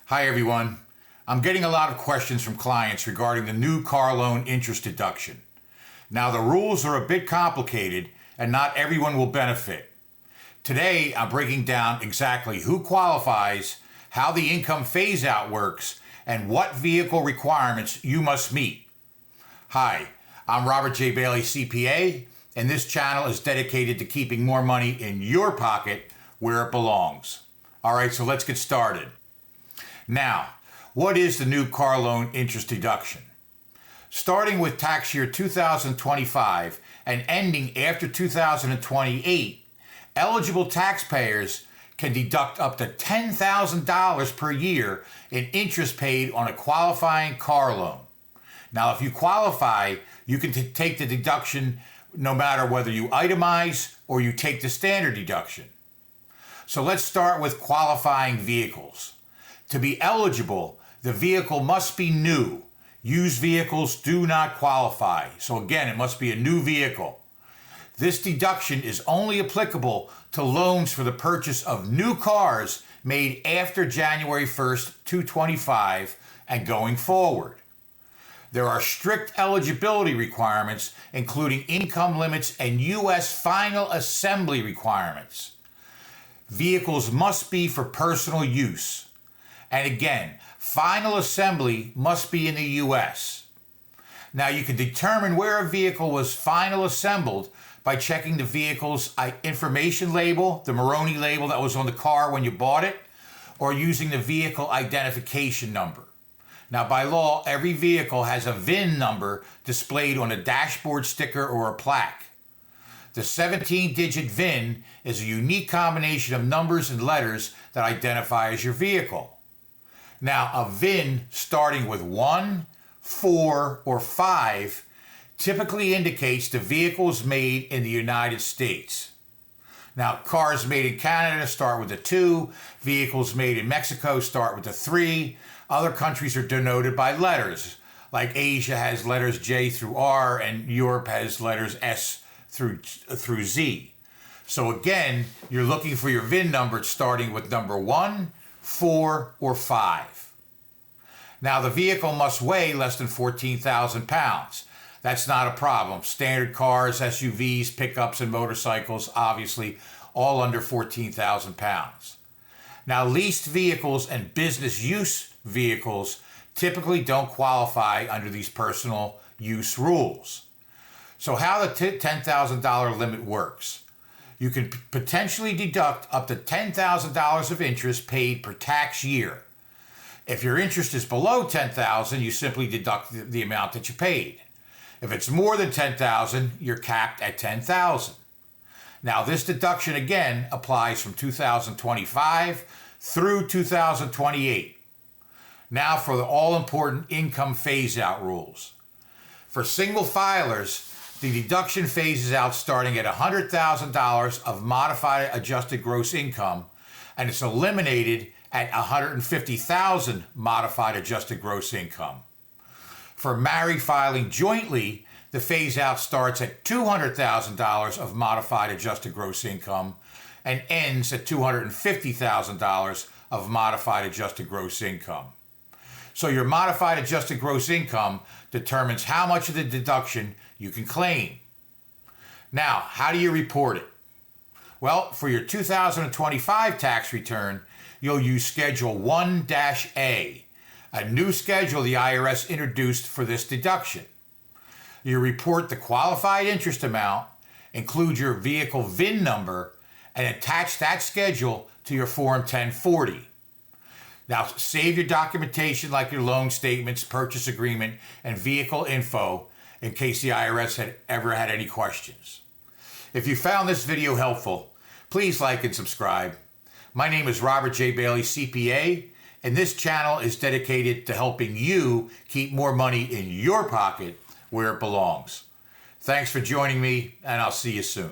Hi everyone. I'm getting a lot of questions from clients regarding the new car loan interest deduction. Now the rules are a bit complicated and not everyone will benefit. Today I'm breaking down exactly who qualifies, how the income phase out works, and what vehicle requirements you must meet. Hi, I'm Robert J. Bailey, CPA, and this channel is dedicated to keeping more money in your pocket where it belongs. Alright, so let's get started. Now, what is the new car loan interest deduction? Starting with tax year 2025 and ending after 2028, eligible taxpayers can deduct up to $10,000 per year in interest paid on a qualifying car loan. Now, if you qualify, you can take the deduction no matter whether you itemize or you take the standard deduction. So let's start with qualifying vehicles. To be eligible, the vehicle must be new. Used vehicles do not qualify. So again, it must be a new vehicle. This deduction is only applicable to loans for the purchase of new cars made after January 1st, 2025 and going forward. There are strict eligibility requirements, including income limits and U.S. final assembly requirements. Vehicles must be for personal use. And again, final assembly must be in the U.S. Now you can determine where a vehicle was final assembled by checking the vehicle's information label, the Moroni label that was on the car when you bought it, or using the vehicle identification number. Now by law, every vehicle has a VIN number displayed on a dashboard sticker or a plaque. The 17-digit VIN is a unique combination of numbers and letters that identify as your vehicle. Now, a VIN starting with 1, 4, or 5 typically indicates the vehicle is made in the United States. Now, cars made in Canada start with a 2, vehicles made in Mexico start with a 3. Other countries are denoted by letters, like Asia has letters J through R and Europe has letters S through Z. So again, you're looking for your VIN number starting with number 1, 4, or 5. Now the vehicle must weigh less than 14,000 pounds. That's not a problem. Standard cars, SUVs, pickups, and motorcycles, obviously, all under 14,000 pounds. Now leased vehicles and business use vehicles typically don't qualify under these personal use rules. So how the $10,000 limit works. You can potentially deduct up to $10,000 of interest paid per tax year. If your interest is below $10,000, you simply deduct the amount that you paid. If it's more than $10,000, you're capped at $10,000. Now this deduction again applies from 2025 through 2028. Now for the all-important income phase-out rules. For single filers, the deduction phases out starting at $100,000 of modified adjusted gross income, and it's eliminated at $150,000 modified adjusted gross income. For married filing jointly, the phase out starts at $200,000 of modified adjusted gross income and ends at $250,000 of modified adjusted gross income. So your modified adjusted gross income determines how much of the deduction you can claim. Now, how do you report it? Well, for your 2025 tax return, you'll use Schedule 1-A, a new schedule the IRS introduced for this deduction. You report the qualified interest amount, include your vehicle VIN number, and attach that schedule to your Form 1040. Now, save your documentation like your loan statements, purchase agreement, and vehicle info in case the IRS had ever had any questions. If you found this video helpful, please like and subscribe. My name is Robert J. Bailey, CPA, and this channel is dedicated to helping you keep more money in your pocket where it belongs. Thanks for joining me, and I'll see you soon.